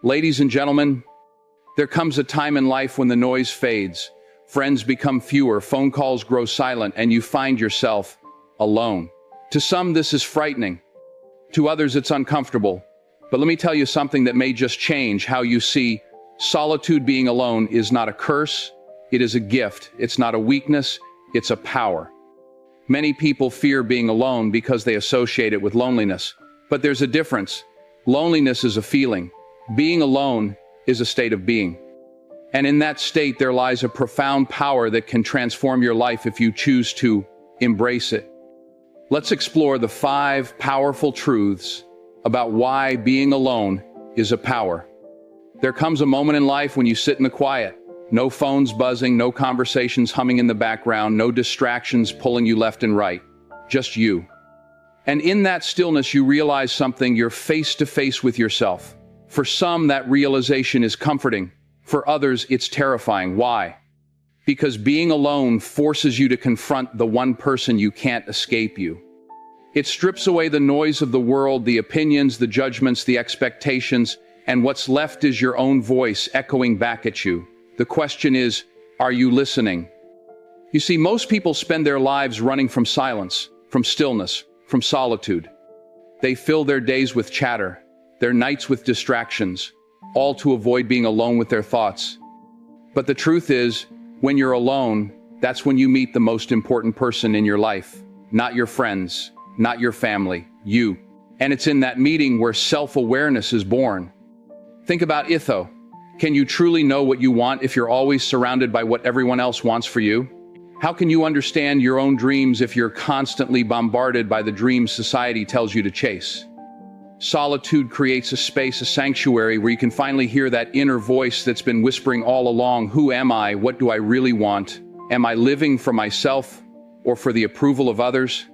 Ladies and gentlemen, there comes a time in life when the noise fades, friends become fewer, phone calls grow silent, and you find yourself alone. To some, this is frightening. To others, it's uncomfortable. But let me tell you something that may just change how you see solitude. Being alone is not a curse, it is a gift. It's not a weakness, it's a power. Many people fear being alone because they associate it with loneliness. But there's a difference. Loneliness is a feeling. Being alone is a state of being. And in that state, there lies a profound power that can transform your life if you choose to embrace it. Let's explore the 5 powerful truths about why being alone is a power. There comes a moment in life when you sit in the quiet. No phones buzzing, no conversations humming in the background, no distractions pulling you left and right. Just you. And in that stillness, you realize something. You're face to face with yourself. For some, that realization is comforting. For others, it's terrifying. Why? Because being alone forces you to confront the one person you can't escape you. It strips away the noise of the world, the opinions, the judgments, the expectations, and what's left is your own voice echoing back at you. The question is, are you listening? You see, most people spend their lives running from silence, from stillness, from solitude. They fill their days with chatter, their nights with distractions, all to avoid being alone with their thoughts. But the truth is, when you're alone, that's when you meet the most important person in your life. Not your friends, not your family, you. And it's in that meeting where self-awareness is born. Think about Itho. Can you truly know what you want if you're always surrounded by what everyone else wants for you? How can you understand your own dreams if you're constantly bombarded by the dreams society tells you to chase? Solitude creates a space, a sanctuary where you can finally hear that inner voice that's been whispering all along. Who am I? What do I really want? Am I living for myself or for the approval of others?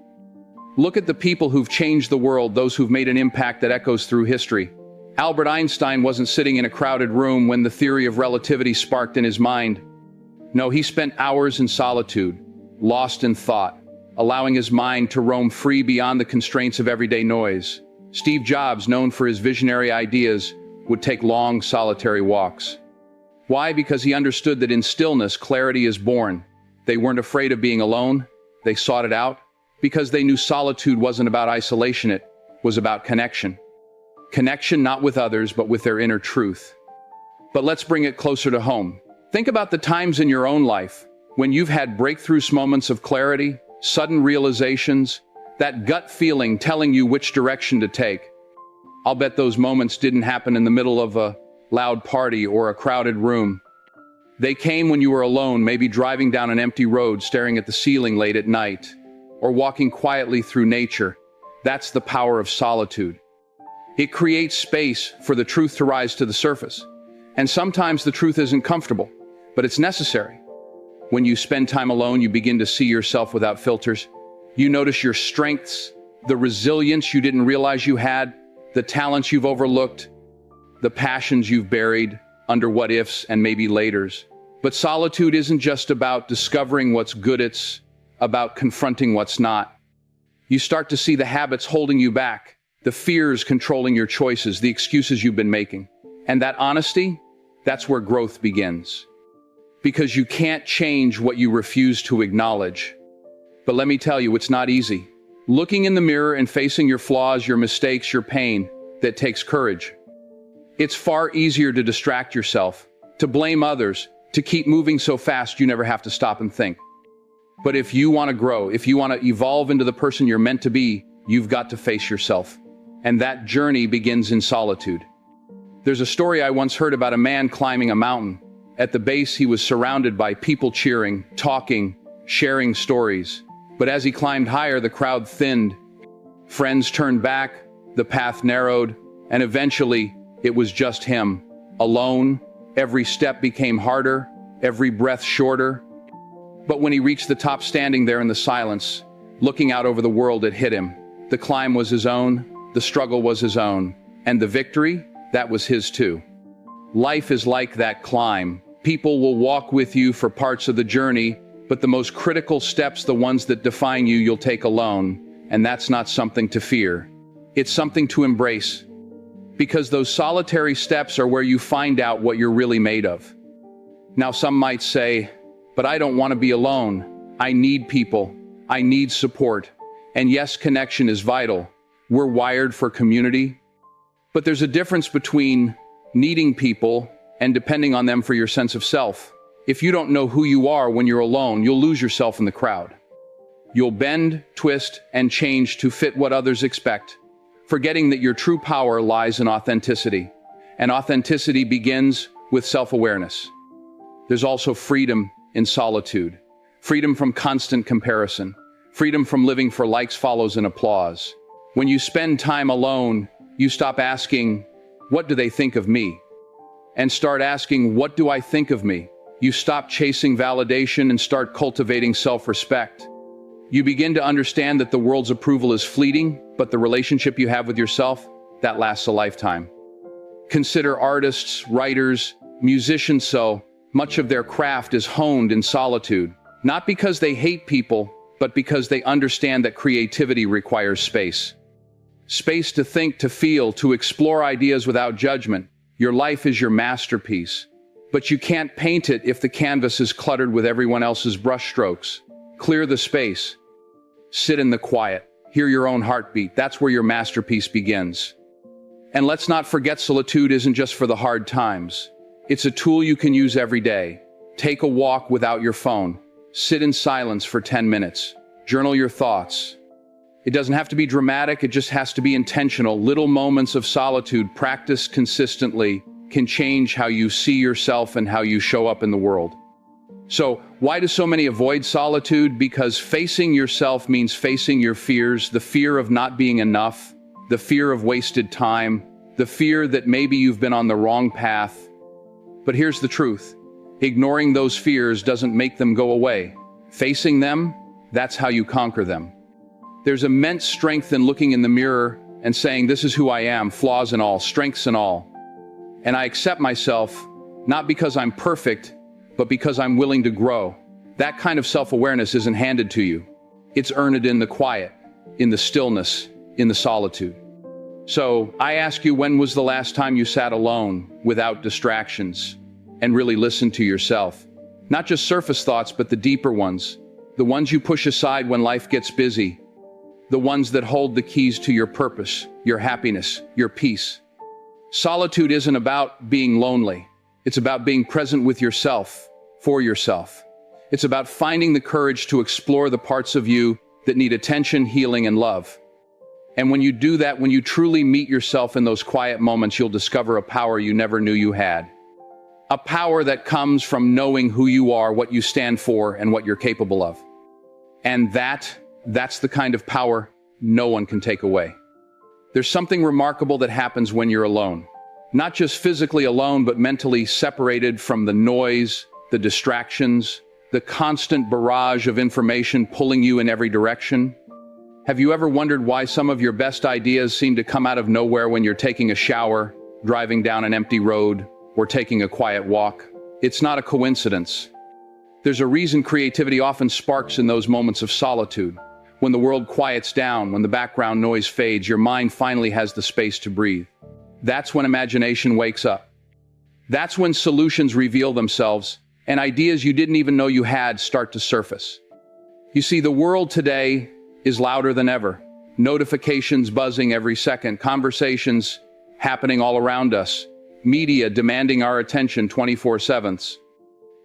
Look at the people who've changed the world, those who've made an impact that echoes through history. Albert Einstein wasn't sitting in a crowded room when the theory of relativity sparked in his mind. No, he spent hours in solitude, lost in thought, allowing his mind to roam free beyond the constraints of everyday noise. Steve Jobs, known for his visionary ideas, would take long, solitary walks. Why? Because he understood that in stillness, clarity is born. They weren't afraid of being alone. They sought it out because they knew solitude wasn't about isolation. It was about connection. Connection not with others, but with their inner truth. But let's bring it closer to home. Think about the times in your own life when you've had breakthrough moments of clarity, sudden realizations, that gut feeling telling you which direction to take. I'll bet those moments didn't happen in the middle of a loud party or a crowded room. They came when you were alone, maybe driving down an empty road, staring at the ceiling late at night, or walking quietly through nature. That's the power of solitude. It creates space for the truth to rise to the surface. And sometimes the truth isn't comfortable, but it's necessary. When you spend time alone, you begin to see yourself without filters. You notice your strengths, the resilience you didn't realize you had, the talents you've overlooked, the passions you've buried under what ifs and maybe laters. But solitude isn't just about discovering what's good, it's about confronting what's not. You start to see the habits holding you back, the fears controlling your choices, the excuses you've been making. And that honesty, that's where growth begins. Because you can't change what you refuse to acknowledge. But let me tell you, it's not easy. Looking in the mirror and facing your flaws, your mistakes, your pain, that takes courage. It's far easier to distract yourself, to blame others, to keep moving so fast you never have to stop and think. But if you want to grow, if you want to evolve into the person you're meant to be, you've got to face yourself. And that journey begins in solitude. There's a story I once heard about a man climbing a mountain. At the base, he was surrounded by people cheering, talking, sharing stories. But as he climbed higher, the crowd thinned. Friends turned back, the path narrowed, and eventually, it was just him, alone. Every step became harder, every breath shorter. But when he reached the top, standing there in the silence, looking out over the world, it hit him. The climb was his own, the struggle was his own, and the victory, that was his too. Life is like that climb. People will walk with you for parts of the journey, but the most critical steps, the ones that define you, you'll take alone. And that's not something to fear. It's something to embrace. Because those solitary steps are where you find out what you're really made of. Now, some might say, but I don't want to be alone. I need people. I need support. And yes, connection is vital. We're wired for community. But there's a difference between needing people and depending on them for your sense of self. If you don't know who you are when you're alone, you'll lose yourself in the crowd. You'll bend, twist, and change to fit what others expect, forgetting that your true power lies in authenticity. And authenticity begins with self-awareness. There's also freedom in solitude. Freedom from constant comparison. Freedom from living for likes, follows, and applause. When you spend time alone, you stop asking, what do they think of me? And start asking, what do I think of me? You stop chasing validation and start cultivating self-respect. You begin to understand that the world's approval is fleeting, but the relationship you have with yourself, that lasts a lifetime. Consider artists, writers, musicians. So much of their craft is honed in solitude, not because they hate people, but because they understand that creativity requires space. Space to think, to feel, to explore ideas without judgment. Your life is your masterpiece, but you can't paint it if the canvas is cluttered with everyone else's brushstrokes. Clear the space. Sit in the quiet. Hear your own heartbeat. That's where your masterpiece begins. And let's not forget, solitude isn't just for the hard times. It's a tool you can use every day. Take a walk without your phone. Sit in silence for 10 minutes. Journal your thoughts. It doesn't have to be dramatic, it just has to be intentional. Little moments of solitude, practiced consistently, can change how you see yourself and how you show up in the world. So, why do so many avoid solitude? Because facing yourself means facing your fears, the fear of not being enough, the fear of wasted time, the fear that maybe you've been on the wrong path. But here's the truth. Ignoring those fears doesn't make them go away. Facing them, that's how you conquer them. There's immense strength in looking in the mirror and saying, this is who I am, flaws and all, strengths and all. And I accept myself, not because I'm perfect, but because I'm willing to grow. That kind of self-awareness isn't handed to you. It's earned in the quiet, in the stillness, in the solitude. So I ask you, when was the last time you sat alone, without distractions, and really listened to yourself? Not just surface thoughts, but the deeper ones. The ones you push aside when life gets busy. The ones that hold the keys to your purpose, your happiness, your peace. Solitude isn't about being lonely. It's about being present with yourself, for yourself. It's about finding the courage to explore the parts of you that need attention, healing, and love. And when you do that, when you truly meet yourself in those quiet moments, you'll discover a power you never knew you had. A power that comes from knowing who you are, what you stand for, and what you're capable of. And that's the kind of power no one can take away. There's something remarkable that happens when you're alone. Not just physically alone, but mentally separated from the noise, the distractions, the constant barrage of information pulling you in every direction. Have you ever wondered why some of your best ideas seem to come out of nowhere when you're taking a shower, driving down an empty road, or taking a quiet walk? It's not a coincidence. There's a reason creativity often sparks in those moments of solitude. When the world quiets down, when the background noise fades, your mind finally has the space to breathe. That's when imagination wakes up. That's when solutions reveal themselves, and ideas you didn't even know you had start to surface. You see, the world today is louder than ever. Notifications buzzing every second, conversations happening all around us, media demanding our attention 24/7.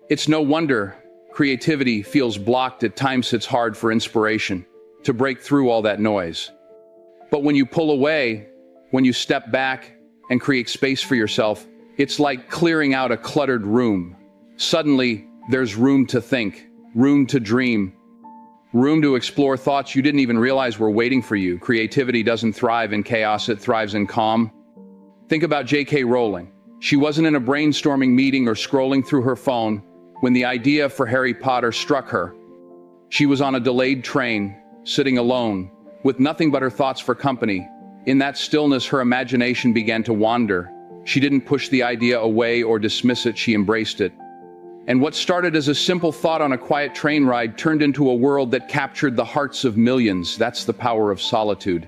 It's no wonder creativity feels blocked. At times it's hard for inspiration to break through all that noise. But when you pull away, when you step back and create space for yourself, it's like clearing out a cluttered room. Suddenly, there's room to think, room to dream, room to explore thoughts you didn't even realize were waiting for you. Creativity doesn't thrive in chaos, it thrives in calm. Think about J.K. Rowling. She wasn't in a brainstorming meeting or scrolling through her phone when the idea for Harry Potter struck her. She was on a delayed train, sitting alone, with nothing but her thoughts for company. In that stillness, her imagination began to wander. She didn't push the idea away or dismiss it, she embraced it. And what started as a simple thought on a quiet train ride turned into a world that captured the hearts of millions. That's the power of solitude.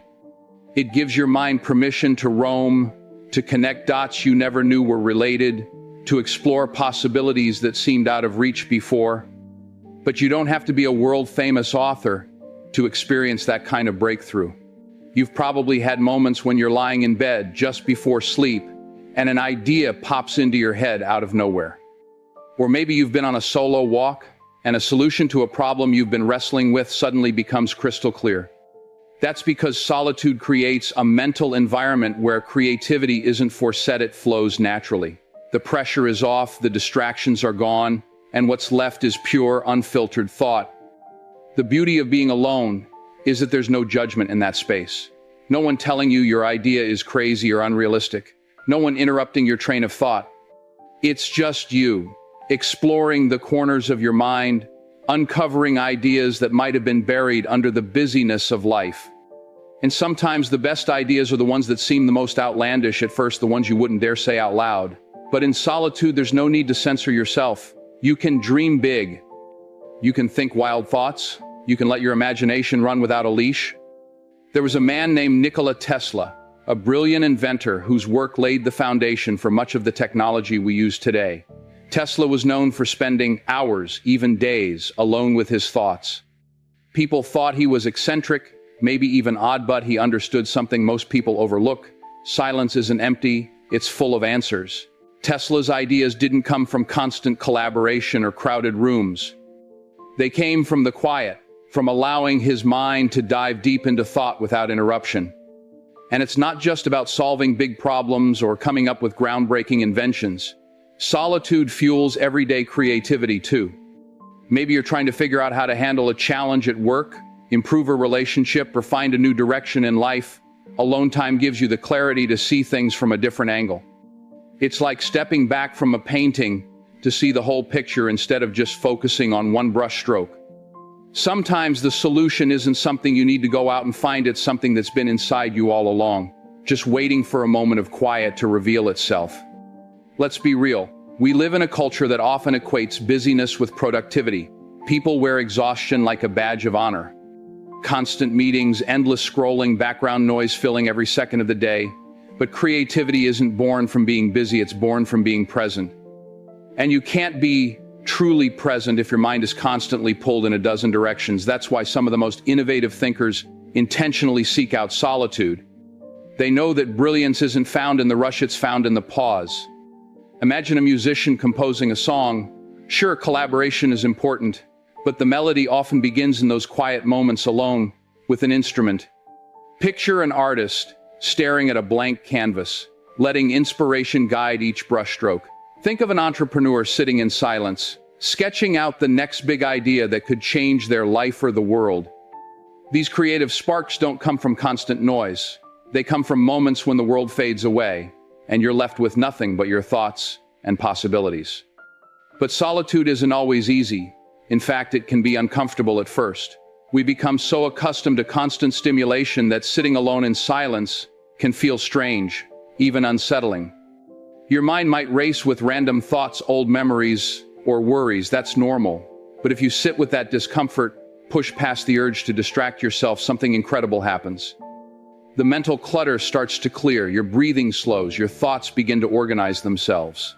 It gives your mind permission to roam, to connect dots you never knew were related, to explore possibilities that seemed out of reach before. But you don't have to be a world-famous author to experience that kind of breakthrough. You've probably had moments when you're lying in bed just before sleep and an idea pops into your head out of nowhere. Or maybe you've been on a solo walk and a solution to a problem you've been wrestling with suddenly becomes crystal clear. That's because solitude creates a mental environment where creativity isn't forced, it flows naturally. The pressure is off, the distractions are gone, and what's left is pure, unfiltered thought. The beauty of being alone is that there's no judgment in that space. No one telling you your idea is crazy or unrealistic. No one interrupting your train of thought. It's just you, exploring the corners of your mind, uncovering ideas that might have been buried under the busyness of life. And sometimes the best ideas are the ones that seem the most outlandish at first, the ones you wouldn't dare say out loud. But in solitude, there's no need to censor yourself. You can dream big. You can think wild thoughts. You can let your imagination run without a leash. There was a man named Nikola Tesla, a brilliant inventor whose work laid the foundation for much of the technology we use today. Tesla was known for spending hours, even days, alone with his thoughts. People thought he was eccentric, maybe even odd, but he understood something most people overlook. Silence isn't empty, it's full of answers. Tesla's ideas didn't come from constant collaboration or crowded rooms. They came from the quiet, from allowing his mind to dive deep into thought without interruption. And it's not just about solving big problems or coming up with groundbreaking inventions. Solitude fuels everyday creativity too. Maybe you're trying to figure out how to handle a challenge at work, improve a relationship, or find a new direction in life. Alone time gives you the clarity to see things from a different angle. It's like stepping back from a painting to see the whole picture instead of just focusing on one brush stroke. Sometimes the solution isn't something you need to go out and find, it's something that's been inside you all along, just waiting for a moment of quiet to reveal itself. Let's be real. We live in a culture that often equates busyness with productivity. People wear exhaustion like a badge of honor. Constant meetings, endless scrolling, background noise filling every second of the day. But creativity isn't born from being busy, it's born from being present. And you can't be truly present if your mind is constantly pulled in a dozen directions. That's why some of the most innovative thinkers intentionally seek out solitude. They know that brilliance isn't found in the rush, it's found in the pause. Imagine a musician composing a song. Sure, collaboration is important, but the melody often begins in those quiet moments alone with an instrument. Picture an artist staring at a blank canvas, letting inspiration guide each brushstroke. Think of an entrepreneur sitting in silence, sketching out the next big idea that could change their life or the world. These creative sparks don't come from constant noise. They come from moments when the world fades away, and you're left with nothing but your thoughts and possibilities. But solitude isn't always easy. In fact, it can be uncomfortable at first. We become so accustomed to constant stimulation that sitting alone in silence can feel strange, even unsettling. Your mind might race with random thoughts, old memories, or worries. That's normal. But if you sit with that discomfort, push past the urge to distract yourself, something incredible happens. The mental clutter starts to clear, your breathing slows, your thoughts begin to organize themselves.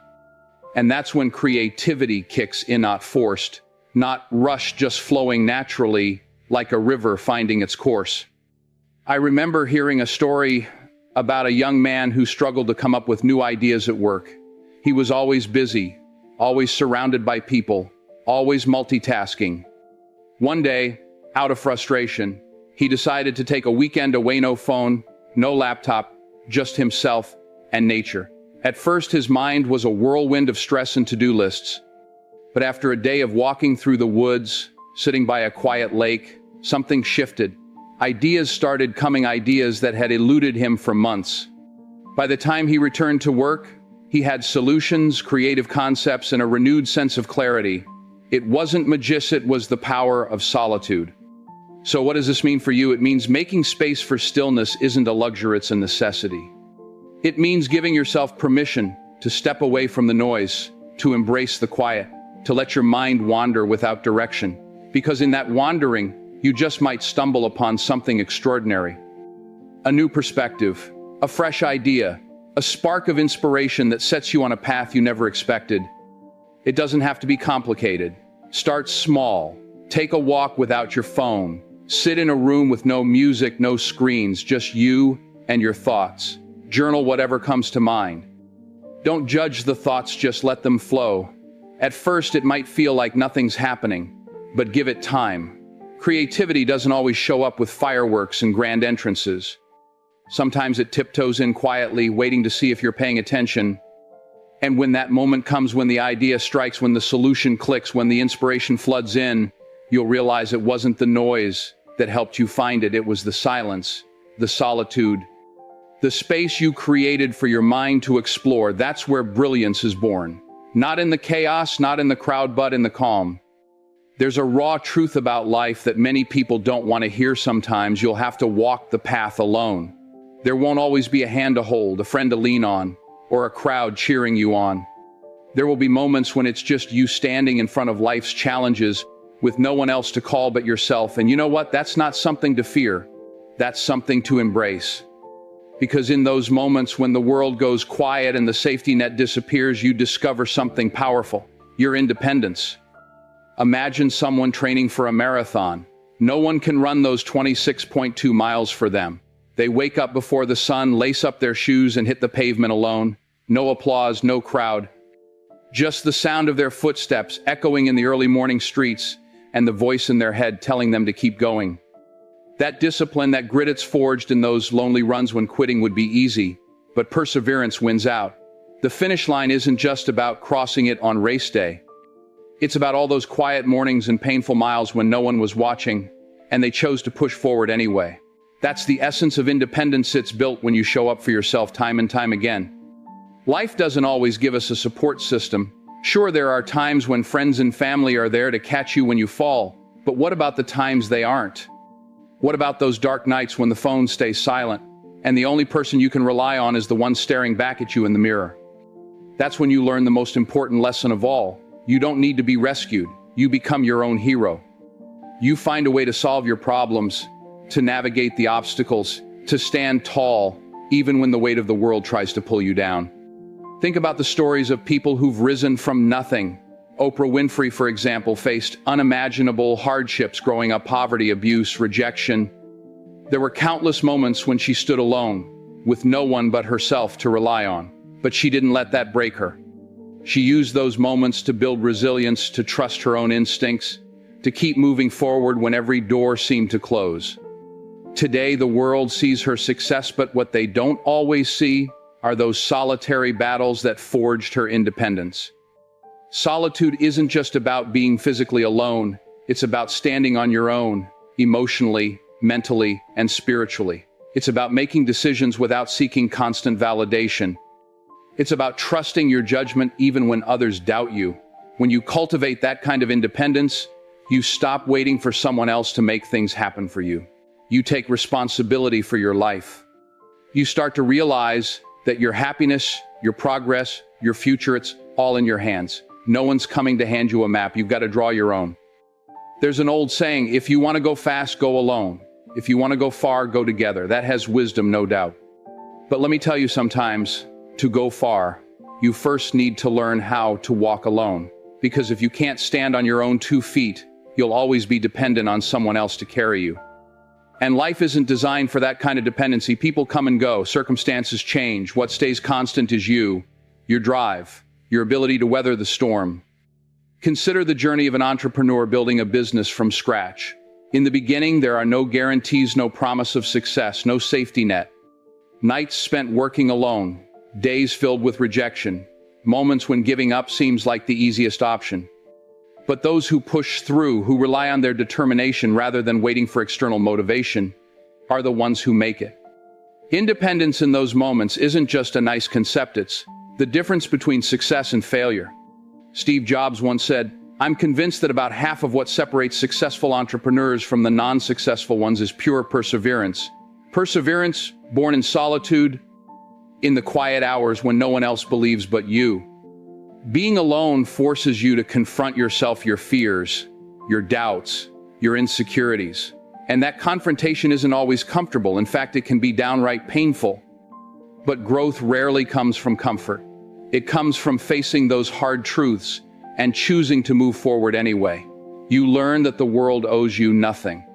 And that's when creativity kicks in, not forced, not rushed, just flowing naturally like a river finding its course. I remember hearing a story about a young man who struggled to come up with new ideas at work. He was always busy, always surrounded by people, always multitasking. One day, out of frustration, he decided to take a weekend away, no phone, no laptop, just himself and nature. At first, his mind was a whirlwind of stress and to-do lists. But after a day of walking through the woods, sitting by a quiet lake, something shifted. Ideas started coming, ideas that had eluded him for months. By the time he returned to work, he had solutions, creative concepts, and a renewed sense of clarity. It wasn't magician, it was the power of solitude. So what does this mean for you? It means making space for stillness isn't a luxury, it's a necessity. It means giving yourself permission to step away from the noise, to embrace the quiet, to let your mind wander without direction. Because in that wandering, you just might stumble upon something extraordinary. A new perspective, a fresh idea, A spark of inspiration that sets you on a path you never expected. It doesn't have to be complicated. Start small. Take a walk without your phone. Sit in a room with no music, no screens, just you and your thoughts. Journal whatever comes to mind. Don't judge the thoughts, just let them flow. At first, it might feel like nothing's happening, but give it time. Creativity doesn't always show up with fireworks and grand entrances. Sometimes it tiptoes in quietly, waiting to see if you're paying attention. And when that moment comes, when the idea strikes, when the solution clicks, when the inspiration floods in, you'll realize it wasn't the noise that helped you find it. It was the silence, the solitude, the space you created for your mind to explore. That's where brilliance is born. Not in the chaos, not in the crowd, but in the calm. There's a raw truth about life that many people don't want to hear sometimes. You'll have to walk the path alone. There won't always be a hand to hold, a friend to lean on, or a crowd cheering you on. There will be moments when it's just you standing in front of life's challenges with no one else to call but yourself. And you know what? That's not something to fear. That's something to embrace. Because in those moments when the world goes quiet and the safety net disappears, you discover something powerful: your independence. Imagine someone training for a marathon. No one can run those 26.2 miles for them. They wake up before the sun, lace up their shoes, and hit the pavement alone. No applause, no crowd. Just the sound of their footsteps echoing in the early morning streets, and the voice in their head telling them to keep going. That discipline, that grit, it's forged in those lonely runs when quitting would be easy, but perseverance wins out. The finish line isn't just about crossing it on race day. It's about all those quiet mornings and painful miles when no one was watching, and they chose to push forward anyway. That's the essence of independence. It's built when you show up for yourself time and time again. Life doesn't always give us a support system. Sure, there are times when friends and family are there to catch you when you fall, but what about the times they aren't? What about those dark nights when the phone stays silent, and the only person you can rely on is the one staring back at you in the mirror? That's when you learn the most important lesson of all. You don't need to be rescued. You become your own hero. You find a way to solve your problems, to navigate the obstacles, to stand tall, even when the weight of the world tries to pull you down. Think about the stories of people who've risen from nothing. Oprah Winfrey, for example, faced unimaginable hardships growing up: poverty, abuse, rejection. There were countless moments when she stood alone, with no one but herself to rely on. But she didn't let that break her. She used those moments to build resilience, to trust her own instincts, to keep moving forward when every door seemed to close. Today, the world sees her success, but what they don't always see are those solitary battles that forged her independence. Solitude isn't just about being physically alone. It's about standing on your own, emotionally, mentally, and spiritually. It's about making decisions without seeking constant validation. It's about trusting your judgment even when others doubt you. When you cultivate that kind of independence, you stop waiting for someone else to make things happen for you. You take responsibility for your life. You start to realize that your happiness, your progress, your future, it's all in your hands. No one's coming to hand you a map. You've got to draw your own. There's an old saying: if you want to go fast, go alone. If you want to go far, go together. That has wisdom, no doubt. But let me tell you, sometimes, to go far, you first need to learn how to walk alone. Because if you can't stand on your own 2 feet, you'll always be dependent on someone else to carry you. And life isn't designed for that kind of dependency. People come and go, circumstances change. What stays constant is you, your drive, your ability to weather the storm. Consider the journey of an entrepreneur building a business from scratch. In the beginning, there are no guarantees, no promise of success, no safety net. Nights spent working alone, days filled with rejection, moments when giving up seems like the easiest option. But those who push through, who rely on their determination rather than waiting for external motivation, are the ones who make it. Independence in those moments isn't just a nice concept, it's the difference between success and failure. Steve Jobs once said, "I'm convinced that about half of what separates successful entrepreneurs from the non-successful ones is pure perseverance. Perseverance born in solitude, in the quiet hours when no one else believes but you." Being alone forces you to confront yourself, your fears, your doubts, your insecurities. And that confrontation isn't always comfortable. In fact, it can be downright painful. But growth rarely comes from comfort. It comes from facing those hard truths and choosing to move forward anyway. You learn that the world owes you nothing.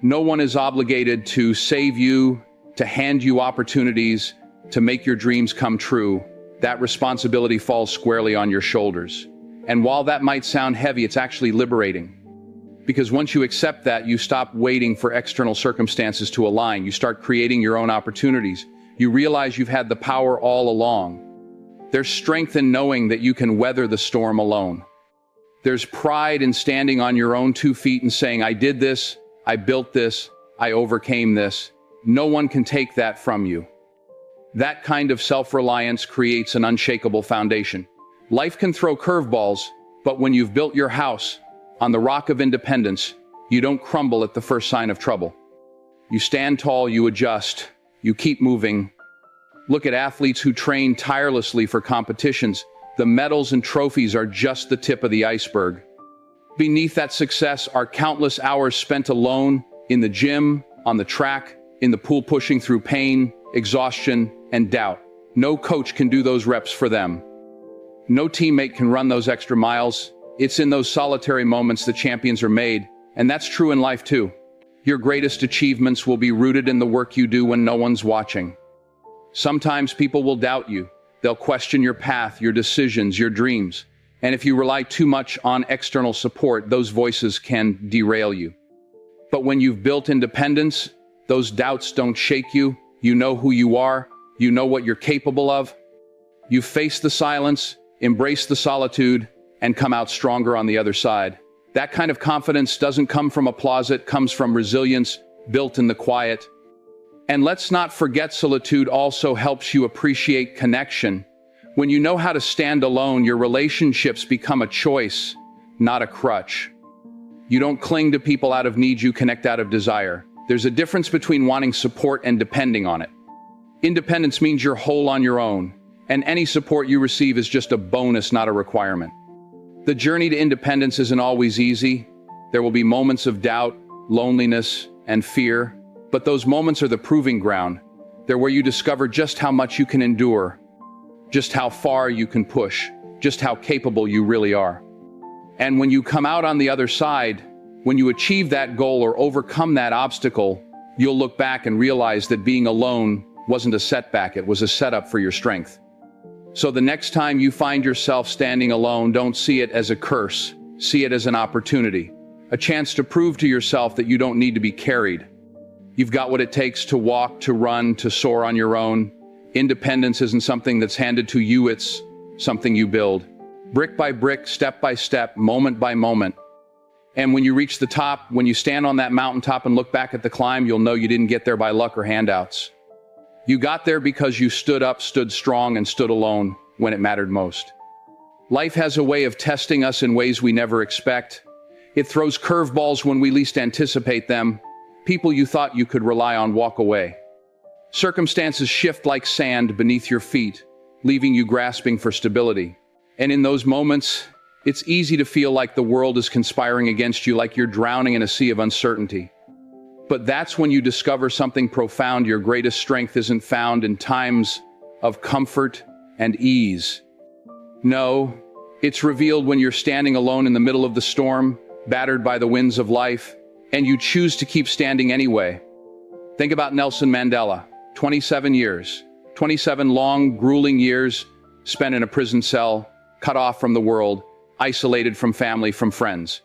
No one is obligated to save you, to hand you opportunities, to make your dreams come true. That responsibility falls squarely on your shoulders. And while that might sound heavy, it's actually liberating. Because once you accept that, you stop waiting for external circumstances to align. You start creating your own opportunities. You realize you've had the power all along. There's strength in knowing that you can weather the storm alone. There's pride in standing on your own 2 feet and saying, I did this, I built this, I overcame this. No one can take that from you. That kind of self-reliance creates an unshakable foundation. Life can throw curveballs, but when you've built your house on the rock of independence, you don't crumble at the first sign of trouble. You stand tall, you adjust, you keep moving. Look at athletes who train tirelessly for competitions. The medals and trophies are just the tip of the iceberg. Beneath that success are countless hours spent alone, in the gym, on the track, in the pool, pushing through pain, exhaustion, and doubt. No coach can do those reps for them. No teammate can run those extra miles. It's in those solitary moments that champions are made, and that's true in life too. Your greatest achievements will be rooted in the work you do when no one's watching. Sometimes people will doubt you. They'll question your path, your decisions, your dreams. And if you rely too much on external support, those voices can derail you. But when you've built independence, those doubts don't shake you. You know who you are. You know what you're capable of. You face the silence, embrace the solitude, and come out stronger on the other side. That kind of confidence doesn't come from applause, it comes from resilience built in the quiet. And let's not forget, solitude also helps you appreciate connection. When you know how to stand alone, your relationships become a choice, not a crutch. You don't cling to people out of need, you connect out of desire. There's a difference between wanting support and depending on it. Independence means you're whole on your own, and any support you receive is just a bonus, not a requirement. The journey to independence isn't always easy. There will be moments of doubt, loneliness, and fear, but those moments are the proving ground. They're where you discover just how much you can endure, just how far you can push, just how capable you really are. And when you come out on the other side, when you achieve that goal or overcome that obstacle, you'll look back and realize that being alone wasn't a setback, it was a setup for your strength. So the next time you find yourself standing alone, don't see it as a curse, see it as an opportunity, a chance to prove to yourself that you don't need to be carried. You've got what it takes to walk, to run, to soar on your own. Independence isn't something that's handed to you, it's something you build. Brick by brick, step by step, moment by moment. And when you reach the top, when you stand on that mountaintop and look back at the climb, you'll know you didn't get there by luck or handouts. You got there because you stood up, stood strong, and stood alone when it mattered most. Life has a way of testing us in ways we never expect. It throws curveballs when we least anticipate them. People you thought you could rely on walk away. Circumstances shift like sand beneath your feet, leaving you grasping for stability. And in those moments, it's easy to feel like the world is conspiring against you, like you're drowning in a sea of uncertainty. But that's when you discover something profound. Your greatest strength isn't found in times of comfort and ease. No, it's revealed when you're standing alone in the middle of the storm, battered by the winds of life, and you choose to keep standing anyway. Think about Nelson Mandela, 27 years, 27 long, grueling years spent in a prison cell, cut off from the world, isolated from family, from friends.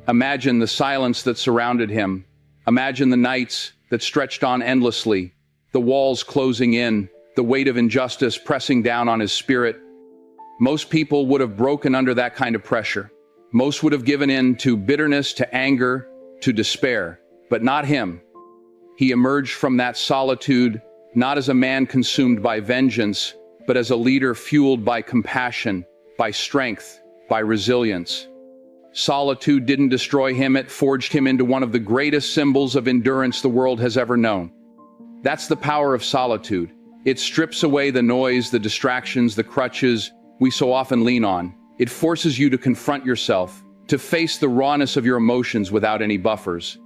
Imagine the silence that surrounded him. Imagine the nights that stretched on endlessly, the walls closing in, the weight of injustice pressing down on his spirit. Most people would have broken under that kind of pressure. Most would have given in to bitterness, to anger, to despair, but not him. He emerged from that solitude not as a man consumed by vengeance, but as a leader fueled by compassion, by strength, by resilience. Solitude didn't destroy him, it forged him into one of the greatest symbols of endurance the world has ever known. That's the power of solitude. It strips away the noise, the distractions, the crutches we so often lean on. It forces you to confront yourself, to face the rawness of your emotions without any buffers.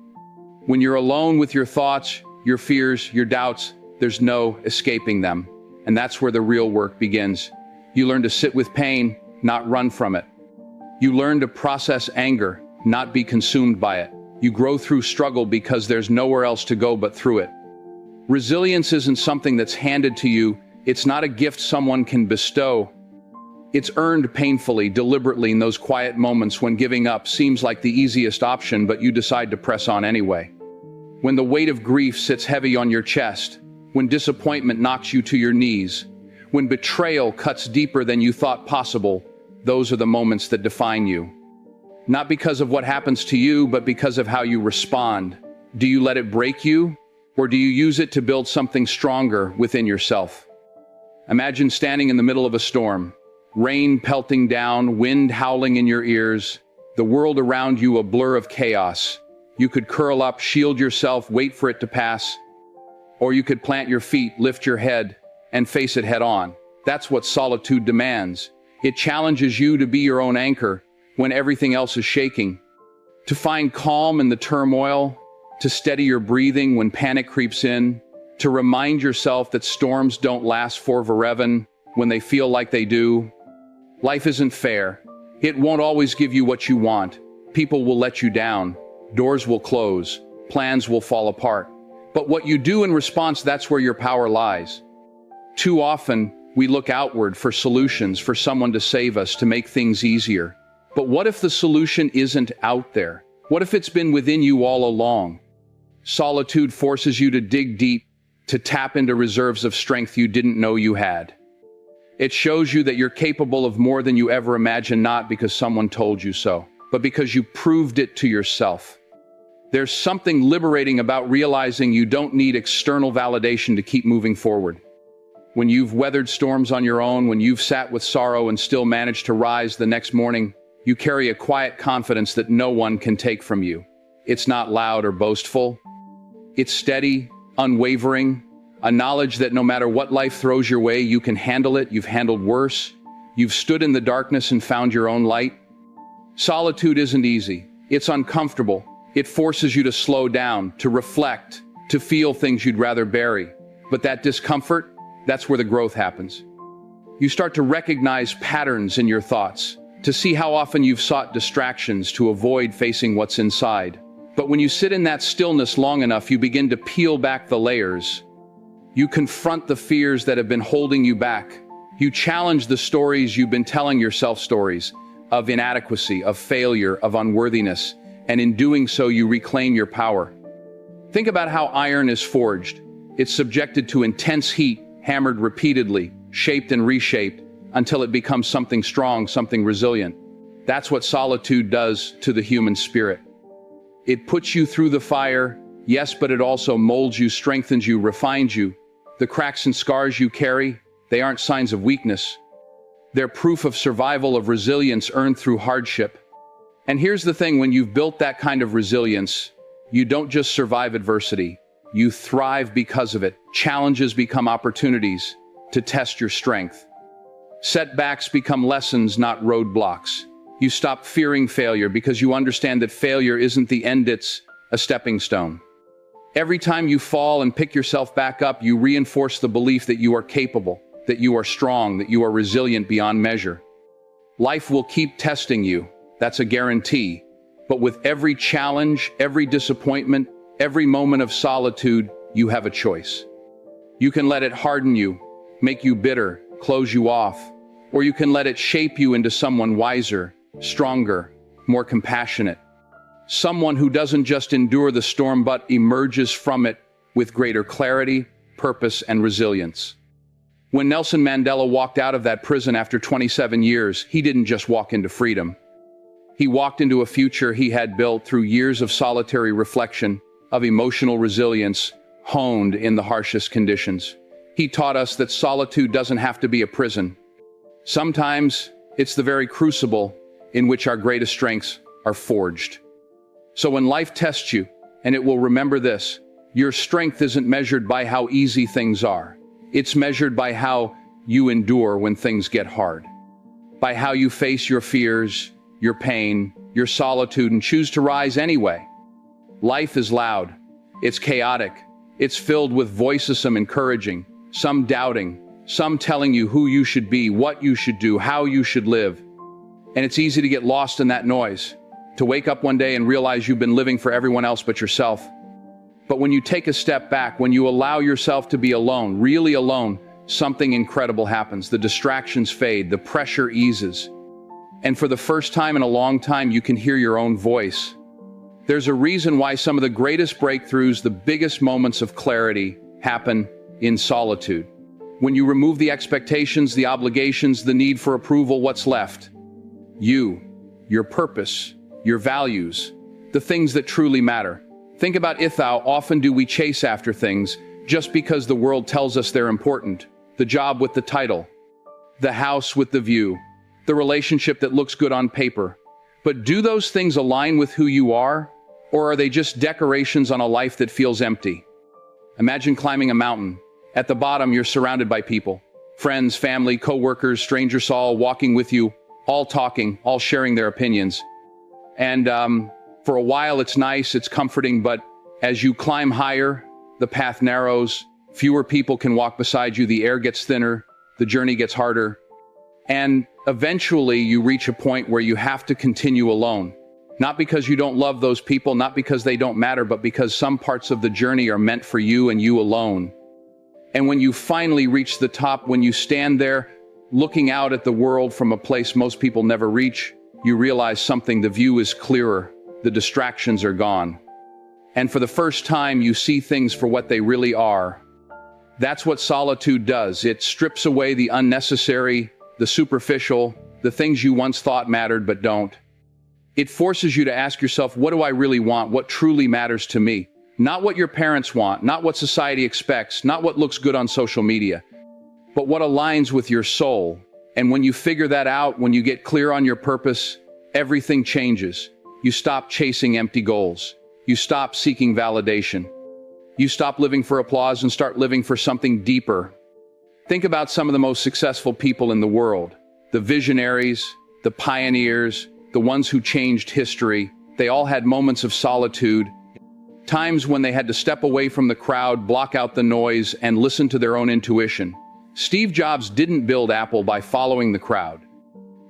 When you're alone with your thoughts, your fears, your doubts, there's no escaping them. And that's where the real work begins. You learn to sit with pain, not run from it. You learn to process anger, not be consumed by it. You grow through struggle because there's nowhere else to go but through it. Resilience isn't something that's handed to you. It's not a gift someone can bestow. It's earned painfully, deliberately in those quiet moments when giving up seems like the easiest option, but you decide to press on anyway. When the weight of grief sits heavy on your chest, when disappointment knocks you to your knees, when betrayal cuts deeper than you thought possible, those are the moments that define you. Not because of what happens to you, but because of how you respond. Do you let it break you, or do you use it to build something stronger within yourself? Imagine standing in the middle of a storm, rain pelting down, wind howling in your ears, the world around you a blur of chaos. You could curl up, shield yourself, wait for it to pass, or you could plant your feet, lift your head, and face it head on. That's what solitude demands. It challenges you to be your own anchor when everything else is shaking, to find calm in the turmoil, to steady your breathing when panic creeps in, to remind yourself that storms don't last forever when they feel like they do. Life isn't fair. It won't always give you what you want. People will let you down. Doors will close. Plans will fall apart. But what you do in response, that's where your power lies. Too often, we look outward for solutions, for someone to save us, to make things easier. But what if the solution isn't out there? What if it's been within you all along? Solitude forces you to dig deep, to tap into reserves of strength you didn't know you had. It shows you that you're capable of more than you ever imagined, not because someone told you so, but because you proved it to yourself. There's something liberating about realizing you don't need external validation to keep moving forward. When you've weathered storms on your own, when you've sat with sorrow and still managed to rise the next morning, you carry a quiet confidence that no one can take from you. It's not loud or boastful. It's steady, unwavering, a knowledge that no matter what life throws your way, you can handle it. You've handled worse. You've stood in the darkness and found your own light. Solitude isn't easy. It's uncomfortable. It forces you to slow down, to reflect, to feel things you'd rather bury. But that discomfort, that's where the growth happens. You start to recognize patterns in your thoughts, to see how often you've sought distractions to avoid facing what's inside. But when you sit in that stillness long enough, you begin to peel back the layers. You confront the fears that have been holding you back. You challenge the stories you've been telling yourself, stories of inadequacy, of failure, of unworthiness. And in doing so, you reclaim your power. Think about how iron is forged. It's subjected to intense heat, hammered repeatedly, shaped and reshaped, until it becomes something strong, something resilient. That's what solitude does to the human spirit. It puts you through the fire, yes, but it also molds you, strengthens you, refines you. The cracks and scars you carry, they aren't signs of weakness. They're proof of survival, of resilience earned through hardship. And here's the thing, when you've built that kind of resilience, you don't just survive adversity, you thrive because of it. Challenges become opportunities to test your strength. Setbacks become lessons, not roadblocks. You stop fearing failure because you understand that failure isn't the end, it's a stepping stone. Every time you fall and pick yourself back up, you reinforce the belief that you are capable, that you are strong, that you are resilient beyond measure. Life will keep testing you, that's a guarantee. But with every challenge, every disappointment, every moment of solitude, you have a choice. You can let it harden you, make you bitter, close you off, or you can let it shape you into someone wiser, stronger, more compassionate. Someone who doesn't just endure the storm but emerges from it with greater clarity, purpose, and resilience. When Nelson Mandela walked out of that prison after 27 years, he didn't just walk into freedom. He walked into a future he had built through years of solitary reflection, of emotional resilience, honed in the harshest conditions. He taught us that solitude doesn't have to be a prison. Sometimes it's the very crucible in which our greatest strengths are forged. So when life tests you, and it will remember this, your strength isn't measured by how easy things are. It's measured by how you endure when things get hard, by how you face your fears, your pain, your solitude, and choose to rise anyway. Life is loud. It's chaotic. It's filled with voices, some encouraging, some doubting, some telling you who you should be, what you should do, how you should live. And it's easy to get lost in that noise, to wake up one day and realize you've been living for everyone else but yourself. But when you take a step back, when you allow yourself to be alone, really alone, something incredible happens. The distractions fade, the pressure eases. And for the first time in a long time, you can hear your own voice. There's a reason why some of the greatest breakthroughs, the biggest moments of clarity, happen in solitude. When you remove the expectations, the obligations, the need for approval, what's left? You, your purpose, your values, the things that truly matter. Think about how often do we chase after things just because the world tells us they're important. The job with the title, the house with the view, the relationship that looks good on paper. But do those things align with who you are? Or are they just decorations on a life that feels empty? Imagine climbing a mountain. At the bottom, you're surrounded by people. Friends, family, co-workers, strangers all walking with you, all talking, all sharing their opinions. And for a while it's nice, it's comforting, but as you climb higher, the path narrows, fewer people can walk beside you, the air gets thinner, the journey gets harder. And eventually you reach a point where you have to continue alone. Not because you don't love those people, not because they don't matter, but because some parts of the journey are meant for you and you alone. And when you finally reach the top, when you stand there looking out at the world from a place most people never reach, you realize something. The view is clearer, the distractions are gone. And for the first time, you see things for what they really are. That's what solitude does. It strips away the unnecessary, the superficial, the things you once thought mattered but don't. It forces you to ask yourself, what do I really want? What truly matters to me? Not what your parents want, not what society expects, not what looks good on social media, but what aligns with your soul. And when you figure that out, when you get clear on your purpose, everything changes. You stop chasing empty goals. You stop seeking validation. You stop living for applause and start living for something deeper. Think about some of the most successful people in the world. The visionaries, the pioneers, the ones who changed history. They all had moments of solitude, times when they had to step away from the crowd, block out the noise, and listen to their own intuition. Steve Jobs didn't build Apple by following the crowd.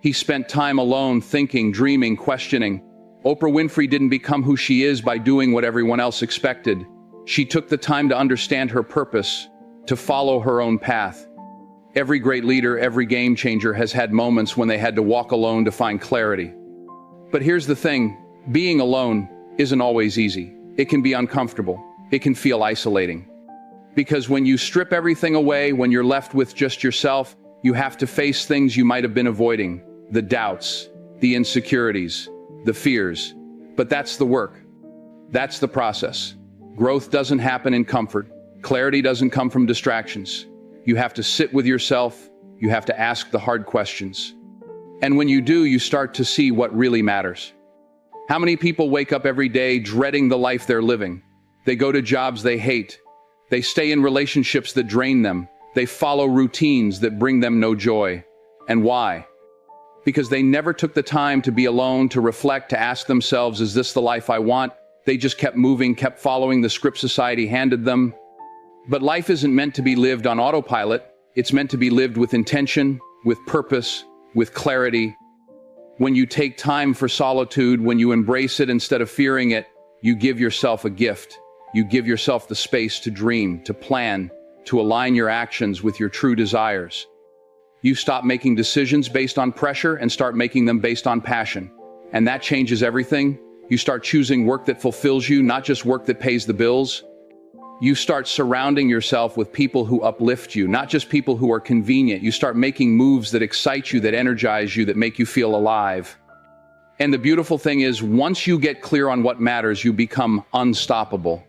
He spent time alone, thinking, dreaming, questioning. Oprah Winfrey didn't become who she is by doing what everyone else expected. She took the time to understand her purpose, to follow her own path. Every great leader, every game changer has had moments when they had to walk alone to find clarity. But here's the thing, being alone isn't always easy. It can be uncomfortable. It can feel isolating. Because when you strip everything away, when you're left with just yourself, you have to face things you might have been avoiding. The doubts, the insecurities, the fears. But that's the work. That's the process. Growth doesn't happen in comfort. Clarity doesn't come from distractions. You have to sit with yourself. You have to ask the hard questions. And when you do, you start to see what really matters. How many people wake up every day dreading the life they're living? They go to jobs they hate. They stay in relationships that drain them. They follow routines that bring them no joy. And why? Because they never took the time to be alone, to reflect, to ask themselves, is this the life I want? They just kept moving, kept following the script society handed them. But life isn't meant to be lived on autopilot. It's meant to be lived with intention, with purpose, with clarity. When you take time for solitude, when you embrace it instead of fearing it, you give yourself a gift. You give yourself the space to dream, to plan, to align your actions with your true desires. You stop making decisions based on pressure and start making them based on passion. And that changes everything. You start choosing work that fulfills you, not just work that pays the bills. You start surrounding yourself with people who uplift you, not just people who are convenient. You start making moves that excite you, that energize you, that make you feel alive. And the beautiful thing is, once you get clear on what matters, you become unstoppable.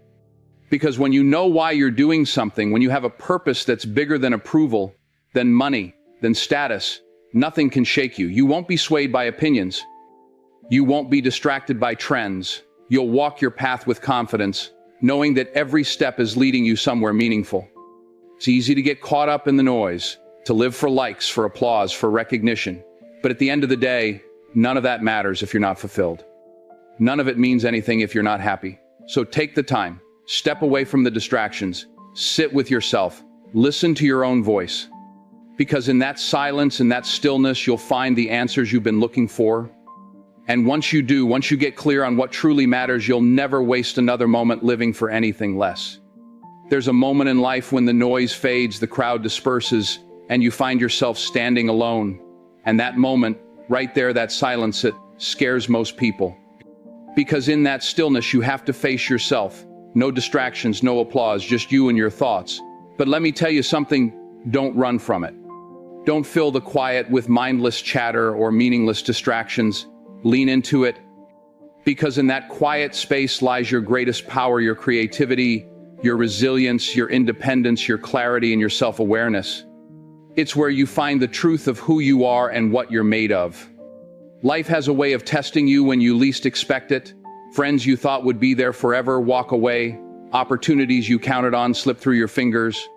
Because when you know why you're doing something, when you have a purpose that's bigger than approval, than money, than status, nothing can shake you. You won't be swayed by opinions. You won't be distracted by trends. You'll walk your path with confidence, knowing that every step is leading you somewhere meaningful. It's easy to get caught up in the noise, to live for likes, for applause, for recognition. But at the end of the day, none of that matters if you're not fulfilled. None of it means anything if you're not happy. So take the time, step away from the distractions, sit with yourself, listen to your own voice. Because in that silence and that stillness, you'll find the answers you've been looking for. And once you do, once you get clear on what truly matters, you'll never waste another moment living for anything less. There's a moment in life when the noise fades, the crowd disperses, and you find yourself standing alone. And that moment, right there, that silence, it scares most people. Because in that stillness, you have to face yourself. No distractions, no applause, just you and your thoughts. But let me tell you something, don't run from it. Don't fill the quiet with mindless chatter or meaningless distractions. Lean into it. Because in that quiet space lies your greatest power, your creativity, your resilience, your independence, your clarity, and your self-awareness. It's where you find the truth of who you are and what you're made of. Life has a way of testing you when you least expect it. Friends you thought would be there forever walk away. Opportunities you counted on slip through your fingers.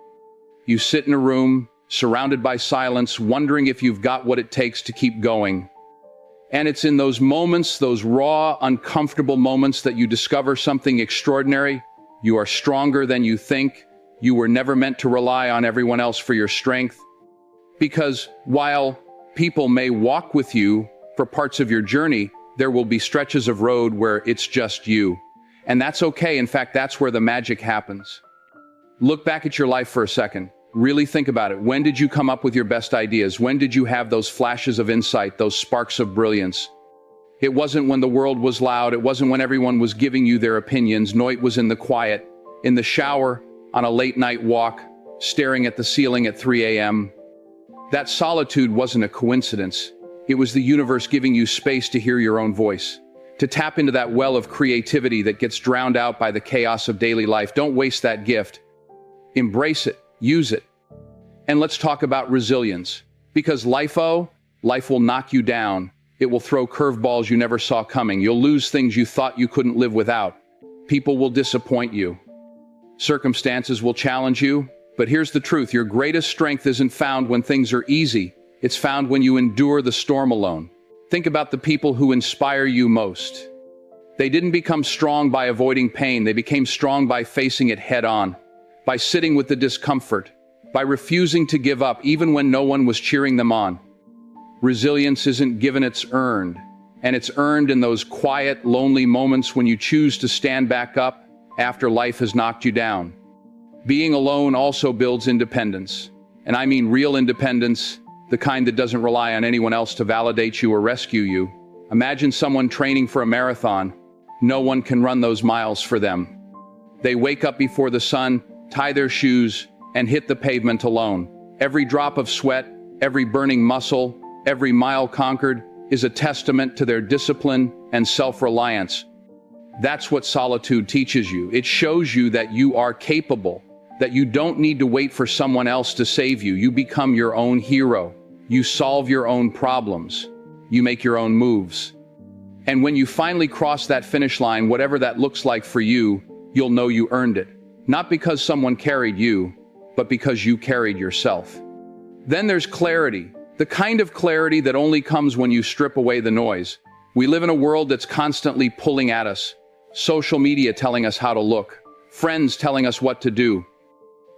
You sit in a room, surrounded by silence, wondering if you've got what it takes to keep going. And it's in those moments, those raw, uncomfortable moments, that you discover something extraordinary. You are stronger than you think. You were never meant to rely on everyone else for your strength. Because while people may walk with you for parts of your journey, there will be stretches of road where it's just you. And that's okay. In fact, that's where the magic happens. Look back at your life for a second. Really think about it. When did you come up with your best ideas? When did you have those flashes of insight, those sparks of brilliance? It wasn't when the world was loud. It wasn't when everyone was giving you their opinions. No, it was in the quiet, in the shower, on a late night walk, staring at the ceiling at 3 a.m. That solitude wasn't a coincidence. It was the universe giving you space to hear your own voice, to tap into that well of creativity that gets drowned out by the chaos of daily life. Don't waste that gift. Embrace it. Use it. And let's talk about resilience. Because life will knock you down. It will throw curveballs you never saw coming. You'll lose things you thought you couldn't live without. People will disappoint you. Circumstances will challenge you. But here's the truth. Your greatest strength isn't found when things are easy. It's found when you endure the storm alone. Think about the people who inspire you most. They didn't become strong by avoiding pain. They became strong by facing it head on, by sitting with the discomfort, by refusing to give up even when no one was cheering them on. Resilience isn't given, it's earned. And it's earned in those quiet, lonely moments when you choose to stand back up after life has knocked you down. Being alone also builds independence. And I mean real independence, the kind that doesn't rely on anyone else to validate you or rescue you. Imagine someone training for a marathon. No one can run those miles for them. They wake up before the sun, tie their shoes, and hit the pavement alone. Every drop of sweat, every burning muscle, every mile conquered is a testament to their discipline and self-reliance. That's what solitude teaches you. It shows you that you are capable, that you don't need to wait for someone else to save you. You become your own hero. You solve your own problems. You make your own moves. And when you finally cross that finish line, whatever that looks like for you, you'll know you earned it. Not because someone carried you, but because you carried yourself. Then there's clarity, the kind of clarity that only comes when you strip away the noise. We live in a world that's constantly pulling at us. Social media telling us how to look. Friends telling us what to do.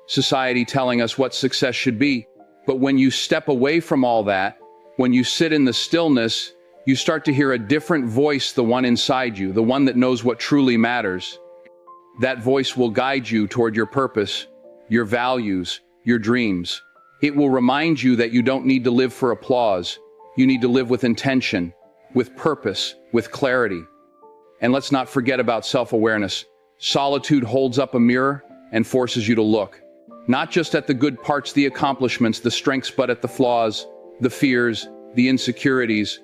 Society telling us what success should be. But when you step away from all that, when you sit in the stillness, you start to hear a different voice, the one inside you, the one that knows what truly matters. That voice will guide you toward your purpose, your values, your dreams. It will remind you that you don't need to live for applause. You need to live with intention, with purpose, with clarity. And let's not forget about self-awareness. Solitude holds up a mirror and forces you to look, not just at the good parts, the accomplishments, the strengths, but at the flaws, the fears, the insecurities.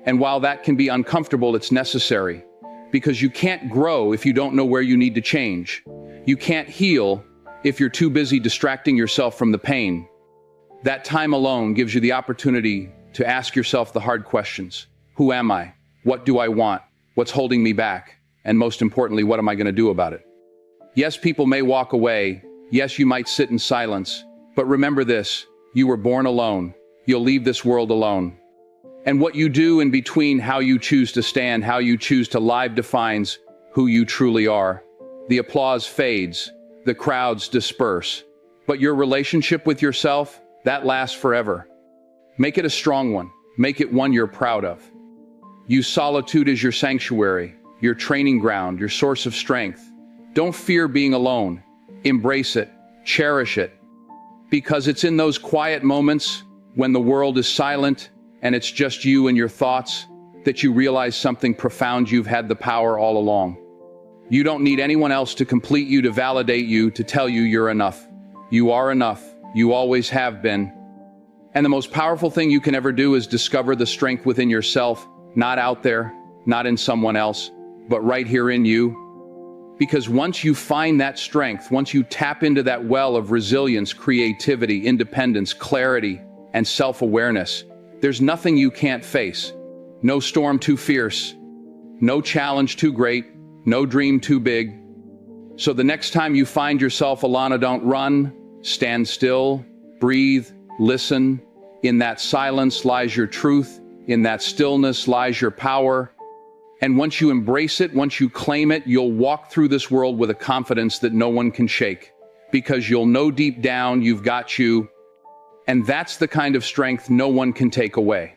And while that can be uncomfortable, it's necessary. Because you can't grow if you don't know where you need to change. You can't heal if you're too busy distracting yourself from the pain. That time alone gives you the opportunity to ask yourself the hard questions. Who am I? What do I want? What's holding me back? And most importantly, what am I going to do about it? Yes, people may walk away. Yes, you might sit in silence. But remember this, you were born alone. You'll leave this world alone. And what you do in between, how you choose to stand, how you choose to live, defines who you truly are. The applause fades, the crowds disperse. But your relationship with yourself, that lasts forever. Make it a strong one. Make it one you're proud of. Use solitude as your sanctuary, your training ground, your source of strength. Don't fear being alone. Embrace it. Cherish it. Because it's in those quiet moments, when the world is silent and it's just you and your thoughts, that you realize something profound: you've had the power all along. You don't need anyone else to complete you, to validate you, to tell you you're enough. You are enough. You always have been. And the most powerful thing you can ever do is discover the strength within yourself, not out there, not in someone else, but right here in you. Because once you find that strength, once you tap into that well of resilience, creativity, independence, clarity, and self-awareness, there's nothing you can't face. No storm too fierce, no challenge too great, no dream too big. So the next time you find yourself, Alana, don't run. Stand still, breathe, listen. In that silence lies your truth. In that stillness lies your power. And once you embrace it, once you claim it, you'll walk through this world with a confidence that no one can shake. Because you'll know deep down you've got you. And that's the kind of strength no one can take away.